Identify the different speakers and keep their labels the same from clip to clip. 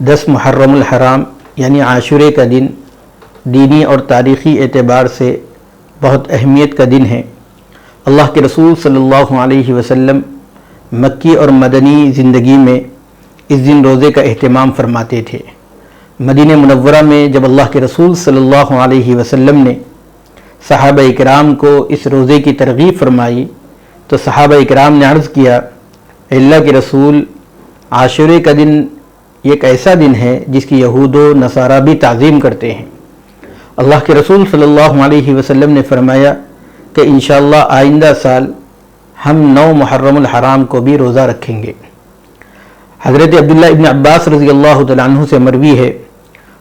Speaker 1: 10 محرم الحرام یعنی عاشورے کا دن دینی اور تاریخی اعتبار سے بہت اہمیت کا دن ہے۔ اللہ کے رسول صلی اللہ علیہ وسلم مکی اور مدنی زندگی میں اس دن روزے کا اہتمام فرماتے تھے۔ مدینہ منورہ میں جب اللہ کے رسول صلی اللہ علیہ وسلم نے صحابہ اکرام کو اس روزے کی ترغیب فرمائی تو صحابہ اکرام نے عرض کیا، اے اللہ کے رسول، عاشورے کا دن ایک ایسا دن ہے جس کی یہود و نصارہ بھی تعظیم کرتے ہیں۔ اللہ کے رسول صلی اللہ علیہ وسلم نے فرمایا کہ انشاءاللہ آئندہ سال ہم 9 محرم الحرام کو بھی روزہ رکھیں گے۔ حضرت عبداللہ ابن عباس رضی اللہ تعالیٰ عنہ سے مروی ہے،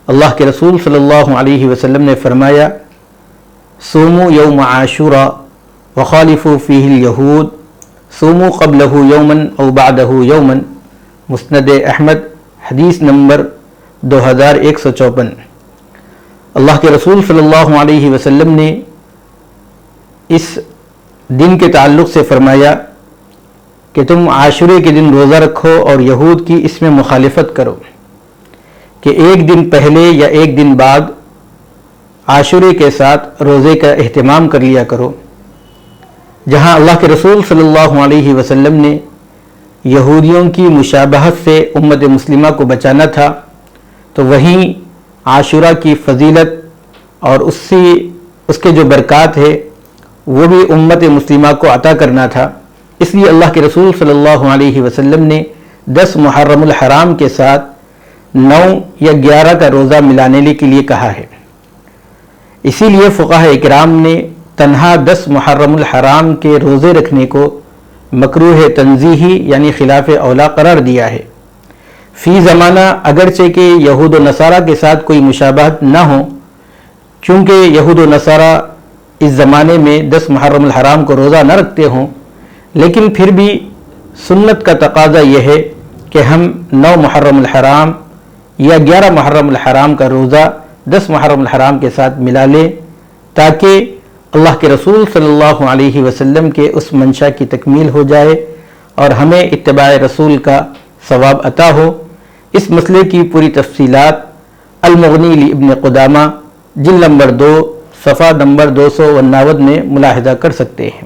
Speaker 1: اللہ کے رسول صلی اللہ علیہ وسلم نے فرمایا، صوموا یوم عاشوراء وخالفوا فیہ الیہود صوموا قبلہ یوما او بعدہ یوما، مسند احمد حدیث نمبر 2154۔ اللہ کے رسول صلی اللہ علیہ وسلم نے اس دن کے تعلق سے فرمایا کہ تم عاشورے کے دن روزہ رکھو اور یہود کی اس میں مخالفت کرو کہ ایک دن پہلے یا ایک دن بعد عاشورے کے ساتھ روزے کا اہتمام کر لیا کرو۔ جہاں اللہ کے رسول صلی اللہ علیہ وسلم نے یہودیوں کی مشابہت سے امت مسلمہ کو بچانا تھا تو وہیں عاشورہ کی فضیلت اور اس کے جو برکات ہے وہ بھی امت مسلمہ کو عطا کرنا تھا۔ اس لیے اللہ کے رسول صلی اللہ علیہ وسلم نے 10 محرم الحرام کے ساتھ 9 یا 11 کا روزہ ملانے کے لیے کہا ہے۔ اسی لیے فقہاء اکرام نے تنہا 10 محرم الحرام کے روزے رکھنے کو مکروہ تنزیہی یعنی خلاف اولا قرار دیا ہے۔ فی زمانہ اگرچہ کہ یہود و نصارہ کے ساتھ کوئی مشابہت نہ ہو، چونکہ یہود و نصارہ اس زمانے میں 10 محرم الحرام کو روزہ نہ رکھتے ہوں، لیکن پھر بھی سنت کا تقاضا یہ ہے کہ ہم 9 محرم الحرام یا 11 محرم الحرام کا روزہ 10 محرم الحرام کے ساتھ ملا لیں تاکہ اللہ کے رسول صلی اللہ علیہ وسلم کے اس منشا کی تکمیل ہو جائے اور ہمیں اتباع رسول کا ثواب عطا ہو۔ اس مسئلے کی پوری تفصیلات المغنی لابن قدامہ جلد نمبر 2 صفحہ نمبر 259 میں ملاحظہ کر سکتے ہیں۔